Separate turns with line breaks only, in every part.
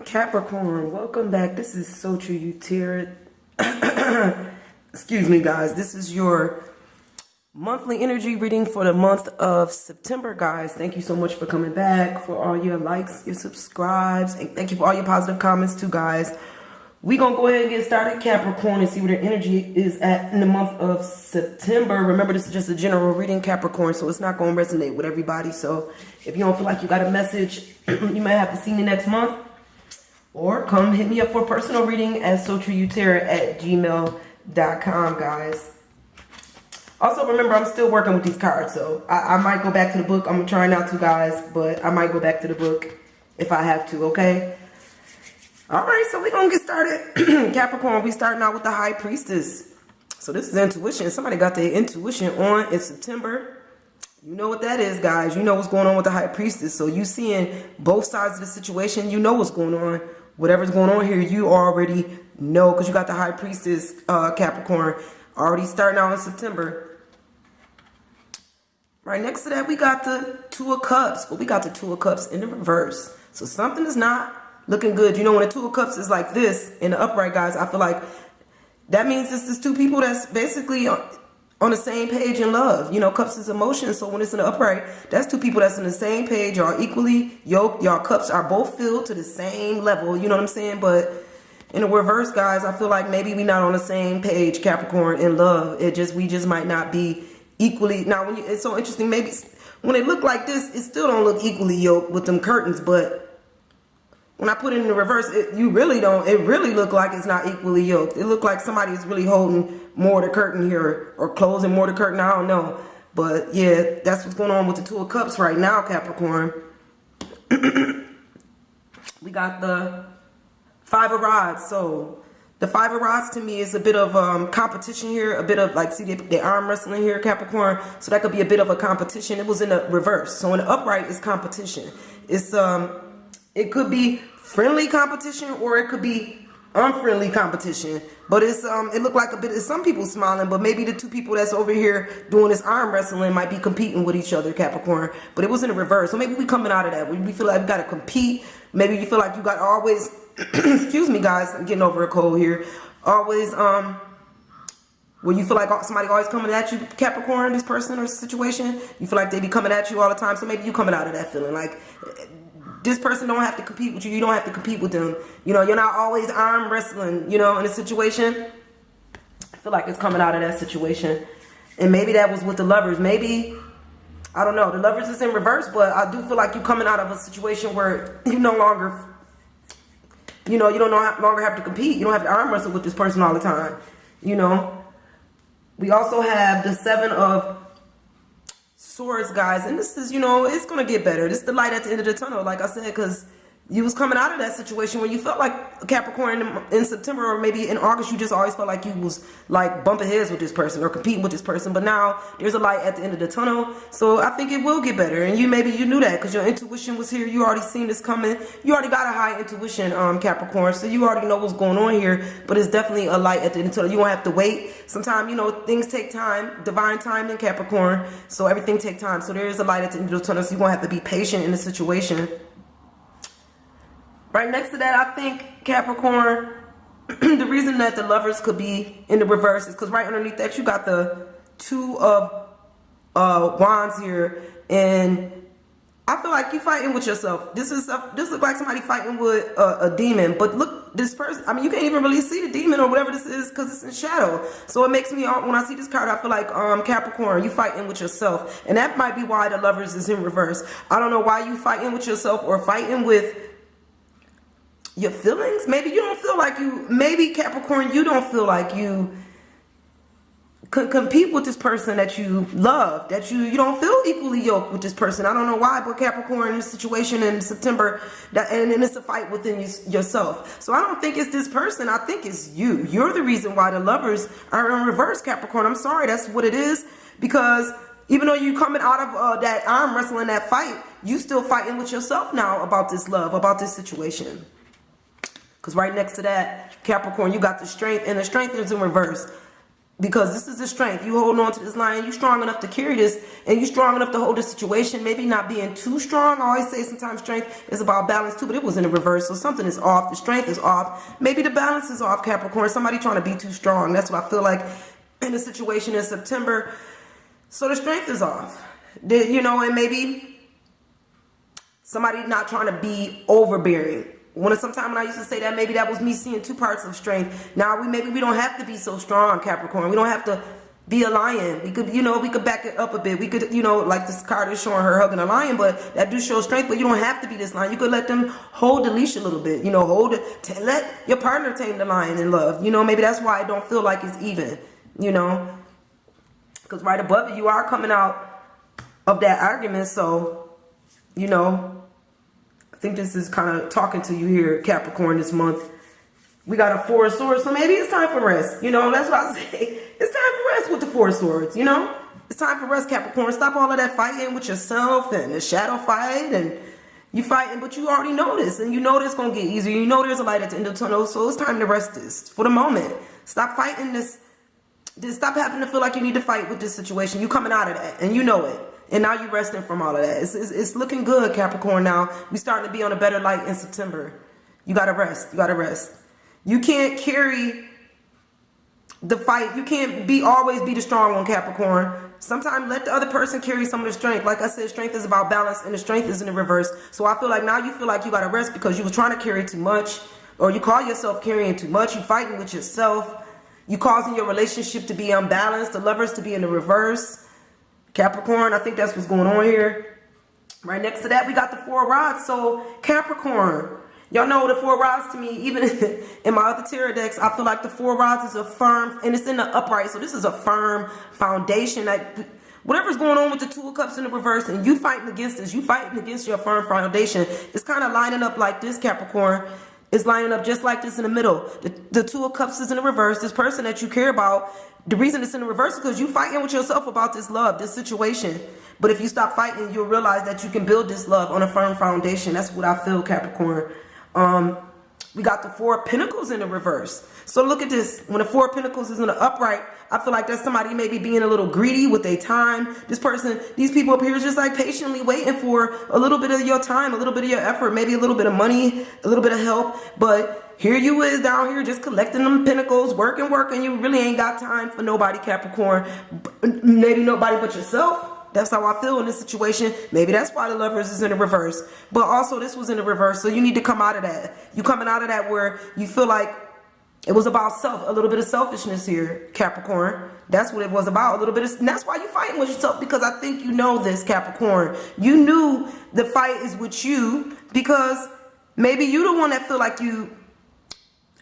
Capricorn, welcome back. This is So True You Tear. Excuse me, guys. This is your monthly energy reading for the month of September, guys. Thank you so much for coming back, for all your likes, your subscribes, and thank you for all your positive comments too, guys. We're going to go ahead and get started, Capricorn, and see where their energy is at in the month of September. Remember, this is just a general reading, Capricorn, so it's not going to resonate with everybody. So if you don't feel like you got a message, you may have to see me next month. Or come hit me up for a personal reading at sotrueutera@gmail.com, guys. Also, remember, I'm still working with these cards, so I might go back to the book. I'm trying not to, guys, but I might go back to the book if I have to, okay? All right, so we're going to get started. Capricorn, we starting out with the High Priestess. So this is intuition. Somebody got their intuition on in September. You know what that is, guys. You know what's going on with the High Priestess. So you seeing both sides of the situation. You know what's going on. Whatever's going on here, you already know because you got the High Priestess, Capricorn, already starting out in September. Right next to that, we got the Two of Cups. But we got the Two of Cups in the reverse. So something is not looking good. You know, when the Two of Cups is like this in the upright, guys, I feel like that means this is two people that's basically on the same page in love. You know, cups is emotion. So when it's in the upright, that's two people that's on the same page. Y'all equally yoked. Y'all cups are both filled to the same level. You know what I'm saying? But in the reverse, guys, I feel like maybe we not on the same page, Capricorn, in love. We just might not be equally. Now, it's so interesting. Maybe when it look like this, it still don't look equally yoked with them curtains. But when I put it in the reverse, it really look like it's not equally yoked. It look like somebody is really holding more of the curtain here or closing more of the curtain. I don't know. But yeah, that's what's going on with the Two of Cups right now, Capricorn. We got the Five of Rods. So the Five of Rods to me is a bit of competition here. A bit of like, see, they arm wrestling here, Capricorn. So that could be a bit of a competition. It was in the reverse. So in the upright is competition. It's it could be friendly competition or it could be unfriendly competition. But it's it looked like a bit of some people smiling, but maybe the two people that's over here doing this arm wrestling might be competing with each other, Capricorn. But it was in the reverse. So maybe we coming out of that. We feel like we gotta compete. Maybe you feel like you got always excuse me, guys, I'm getting over a cold here. Always where you feel like somebody always coming at you, Capricorn, this person or situation, you feel like they be coming at you all the time. So maybe you coming out of that feeling like this person don't have to compete with you. You don't have to compete with them. You know, you're not always arm wrestling, you know, in a situation. I feel like it's coming out of that situation. And maybe that was with the Lovers. Maybe, I don't know. The Lovers is in reverse, but I do feel like you coming out of a situation where you no longer, you know, you don't no longer have to compete. You don't have to arm wrestle with this person all the time, you know. We also have the Seven of Swords, guys, and this is, you know, it's gonna get better. This is the light at the end of the tunnel, like I said, because you was coming out of that situation when you felt like Capricorn in September or maybe in August, you just always felt like you was like bumping heads with this person or competing with this person. But now there's a light at the end of the tunnel, so I think it will get better. And you knew that because your intuition was here. You already seen this coming. You already got a high intuition, Capricorn, so you already know what's going on here. But it's definitely a light at the end of the tunnel. You won't have to wait. Sometimes, you know, things take time, divine time in Capricorn, so everything take time. So there is a light at the end of the tunnel, so you won't have to be patient in the situation. Right next to that, I think, Capricorn, the reason that the Lovers could be in the reverse is because right underneath that, you got the Two of Wands here. And I feel like you fighting with yourself. This looks like somebody fighting with a demon. But look, this person, I mean, you can't even really see the demon or whatever this is because it's in shadow. So it makes me, when I see this card, I feel like, Capricorn, you fighting with yourself. And that might be why the Lovers is in reverse. I don't know why you fighting with yourself or fighting with your feelings. Maybe you don't feel like maybe Capricorn, you don't feel like you could compete with this person that you love, that you don't feel equally yoked with this person. I don't know why, but Capricorn, in this situation in September, and it's a fight within yourself. So I don't think it's this person. I think it's you. You're the reason why the Lovers are in reverse, Capricorn. I'm sorry, that's what it is. Because even though you coming out of that arm wrestling, that fight, you still fighting with yourself now about this love, about this situation. Because right next to that, Capricorn, you got the Strength, and the Strength is in reverse. because this is the strength. You holding on to this line. You strong enough to carry this, and you strong enough to hold this situation. Maybe not being too strong. I always say sometimes strength is about balance too, but it was in the reverse. So something is off. The strength is off. Maybe the balance is off, Capricorn. Somebody trying to be too strong. That's what I feel like in the situation in September. So the strength is off. You know, and maybe somebody not trying to be overbearing. Sometimes when I used to say that, maybe that was me seeing two parts of strength. Now maybe we don't have to be so strong, Capricorn. We don't have to be a lion. We could, we could back it up a bit. We could, like this card is showing her hugging a lion, but that do show strength. But you don't have to be this lion. You could let them hold the leash a little bit. Hold it. Let your partner tame the lion in love. Maybe that's why I don't feel like it's even. Because right above it, you are coming out of that argument. So, I think this is kind of talking to you here, Capricorn, this month. We got a Four of Swords, so maybe it's time for rest. That's what I say. It's time for rest with the Four of Swords, It's time for rest, Capricorn. Stop all of that fighting with yourself and the shadow fight. And you fighting, but you already know this. And you know this going to get easier. You know there's a light at the end of the tunnel. So it's time to rest this for the moment. Stop fighting this. Stop having to feel like you need to fight with this situation. You coming out of that, and you know it. And now you're resting from all of that. It's looking good, Capricorn, now. We're starting to be on a better light in September. You got to rest. You got to rest. You can't carry the fight. You can't always be the strong one, Capricorn. Sometimes let the other person carry some of the strength. Like I said, strength is about balance, and the strength is in the reverse. So I feel like now you feel like you got to rest because you were trying to carry too much, or you call yourself carrying too much. You're fighting with yourself. You causing your relationship to be unbalanced, the lovers to be in the reverse. Capricorn, I think that's what's going on here. Right next to that, we got the Four of Rods. So Capricorn, y'all know the Four of Rods to me, even in my other tarot decks, I feel like the Four of Rods is a firm, and it's in the upright. So this is a firm foundation. Like whatever's going on with the Two of Cups in the reverse, and you fighting against this, you fighting against your firm foundation. It's kind of lining up like this, Capricorn. It's lining up just like this in the middle. The Two of Cups is in the reverse. This person that you care about, the reason it's in the reverse is because you fighting with yourself about this love, this situation. But if you stop fighting, you'll realize that you can build this love on a firm foundation. That's what I feel, Capricorn. We got the Four of Pentacles in the reverse. So look at this. When the Four of Pentacles is in the upright, I feel like that's somebody maybe being a little greedy with their time. This person, these people up here is just like patiently waiting for a little bit of your time, a little bit of your effort, maybe a little bit of money, a little bit of help. But here you is down here just collecting them pentacles, working. You really ain't got time for nobody, Capricorn. Maybe nobody but yourself. That's how I feel in this situation. Maybe that's why the Lovers is in the reverse. But also this was in the reverse. So you need to come out of that. You coming out of that where you feel like it was about a little bit of selfishness here, Capricorn. That's what it was about, a little bit of, and that's why you're fighting with yourself, because I think you know this, Capricorn. You knew the fight is with you because maybe you the one that feel like you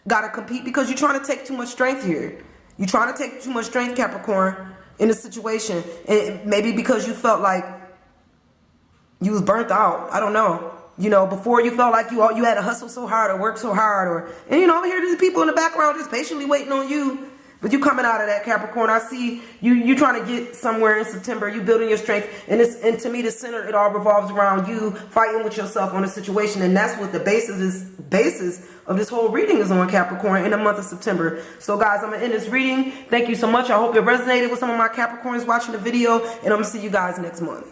got to compete because you're trying to take too much strength here. You're trying to take too much strength, Capricorn, in the situation. And maybe because you felt like you was burnt out. I don't know. Before you felt like you had to hustle so hard or work so hard, and here there's people in the background just patiently waiting on you. But you coming out of that, Capricorn. I see you trying to get somewhere in September. You building your strength, and to me, the center, it all revolves around you fighting with yourself on a situation, and that's what the basis of this whole reading is on, Capricorn, in the month of September. So, guys, I'm gonna end this reading. Thank you so much. I hope it resonated with some of my Capricorns watching the video, and I'm gonna see you guys next month.